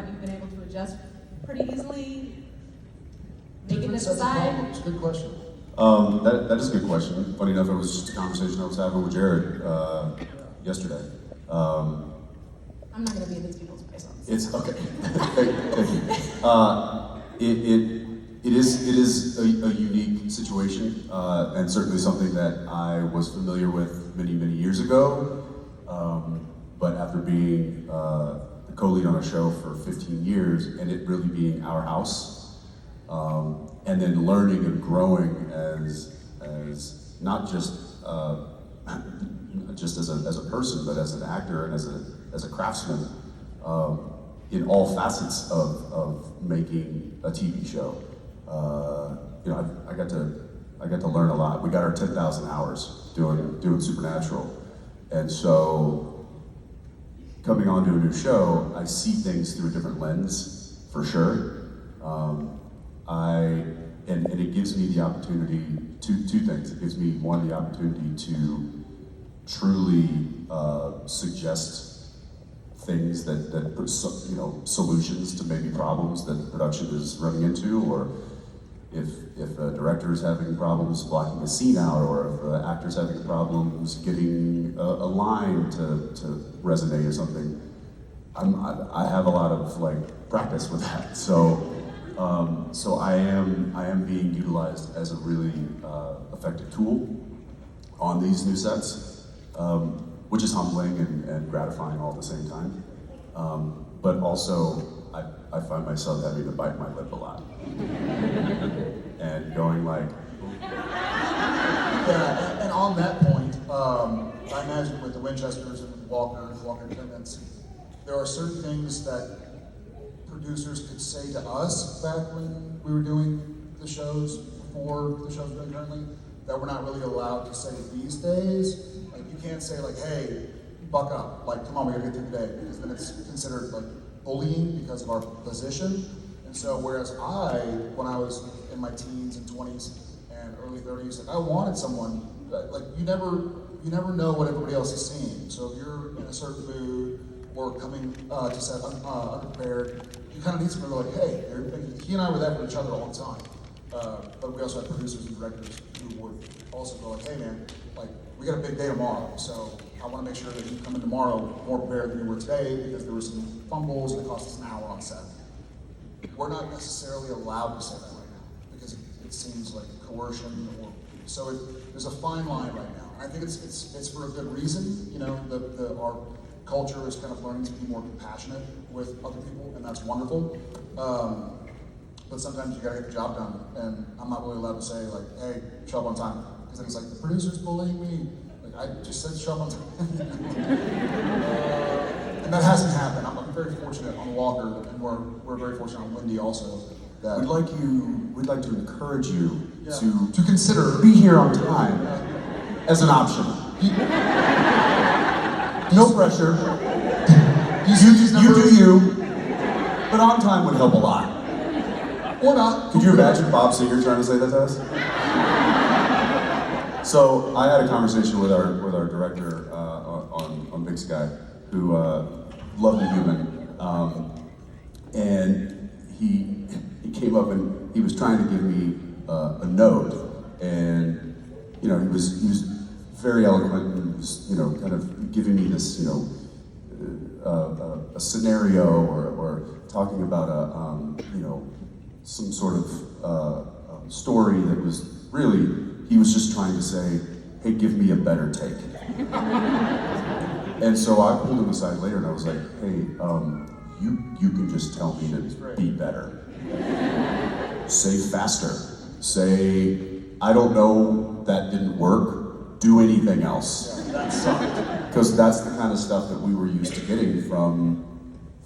you've been able to adjust pretty easily, make it Different sets of aside? problems. Good question. That is a good question. Funny enough, it was just a conversation I was having with Jared yesterday. I'm not going to be in these people's place on this. It's okay. Thank you. It is a unique situation, and certainly something that I was familiar with many years ago. But after being the co-lead on a show for 15 years, and it really being our house, and then learning and growing as not just as a person, but as an actor and as a craftsman, in all facets of making a TV show. I got to learn a lot. We got our 10,000 hours doing Supernatural, and so coming onto a new show, I see things through a different lens, for sure. And it gives me the opportunity two things. It gives me, one, the opportunity to truly suggest things that solutions to maybe problems that the production is running into, or if a director is having problems blocking a scene out, or if an actor's having problems getting a line to resonate or something. I have a lot of practice with that, so I am being utilized as a really effective tool on these new sets, which is humbling and gratifying all at the same time. But also, I find myself having to bite my lip a lot. And going like... Yeah, and on that point, I imagine with the Winchesters and Walker attendants, there are certain things that producers could say to us back when we were doing the shows, before the shows we're doing currently, that we're not really allowed to say these days. Like, you can't say like, hey, buck up, like, come on, we gotta get through the day, because then it's considered like bullying because of our position. And so, whereas when I was in my teens and 20s and early 30s, like, I wanted someone that, like, you never know what everybody else is seeing. So if you're in a certain mood or coming to set unprepared, you kind of need someone to go like, hey, he and I were there for each other all the time. But we also had producers and directors who would also go like, hey man, like, we got a big day tomorrow, so I want to make sure that you come in tomorrow more prepared than you were today, because there were some fumbles and it cost us an hour on set. We're not necessarily allowed to say that right now, because it seems like coercion, or so there's a fine line right now. And I think it's for a good reason. You know, our culture is kind of learning to be more compassionate with other people, and that's wonderful. But sometimes you gotta get the job done, and I'm not really allowed to say like, hey, show up on time, because then it's like, the producer's bullying me. Like, I just said show up on time. And that hasn't happened. I'm very fortunate on Walker, and we're very fortunate on Wendy also. That We'd like to encourage you to consider be here on time as an option. No pressure. You do you, but on time would help a lot. Or not. Could you imagine Bob Seger trying to say that to us? So I had a conversation with our director on Big Sky, who lovely human, and he came up and he was trying to give me a note, and he was very eloquent and was kind of giving me this a scenario or talking about some sort of story that was really, he was just trying to say, hey, give me a better take. And so I pulled him aside later and I was like, hey, you can just tell me to be better. Say faster. Say, I don't know, that didn't work. Do anything else. Yeah, that sucked. Because that's the kind of stuff that we were used to getting from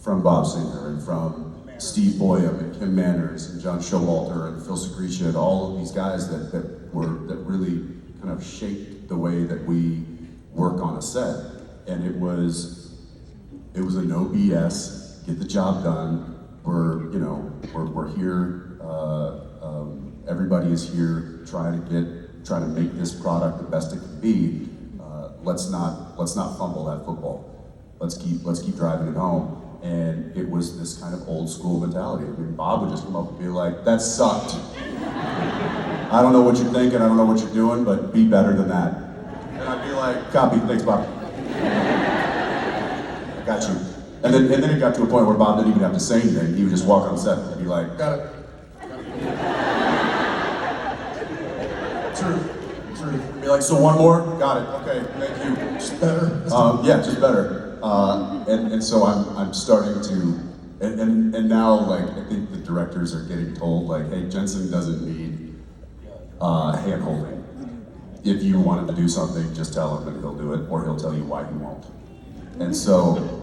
Bob Singer and from Steve Boyum and Kim Manners and John Showalter and Phil Secretia and all of these guys that really kind of shaped the way that we work on a set. And it was a no BS, get the job done. We're here. Everybody is here trying to make this product the best it can be. Let's not fumble that football. Let's keep driving it home. And it was this kind of old school mentality. I mean, Bob would just come up and be like, that sucked. I don't know what you're thinking, I don't know what you're doing, but be better than that. And I'd be like, copy, thanks Bob. I got you. And then it got to a point where Bob didn't even have to say anything. He would just walk on set and be like, Got it. True. be like, so one more? Got it, okay, thank you. Just better. Yeah, just better. And so I'm starting to, and now like I think the directors are getting told like, hey, Jensen doesn't need hand holding. If you want him to do something, just tell him and he'll do it, or he'll tell you why he won't. And so that.